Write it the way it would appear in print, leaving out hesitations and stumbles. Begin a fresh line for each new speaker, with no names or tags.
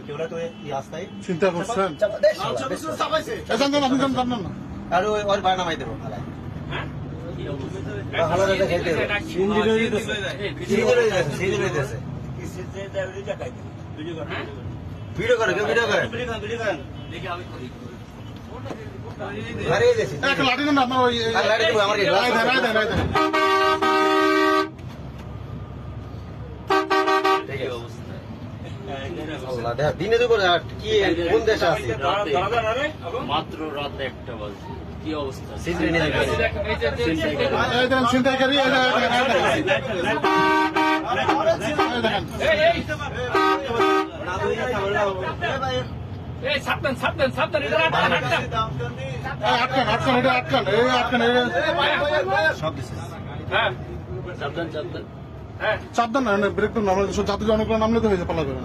কেউরা তো এই রাস্তায়
চিন্তা করছেন আপনি জানেন না
আর ওর ভাড়া নামাই দেবো ভিডিও করে কেউ ভিডিও করে
একটা লাঠি নেন আপনার ওই
আমার দিনে দুপুরে কি কোন দেশে আছে
মাত্র রাত 1টা বাজে কি অবস্থা
ছিনতাইকারী
সাবধান সাবধান সাবধান
আটকান
সব দিচ্ছে
হ্যাঁ সাবধান সাবধান হ্যাঁ
সাবধান ব্রেক তো নামলে যাতে জনগণ নামলে তো হয়েছে পালা করে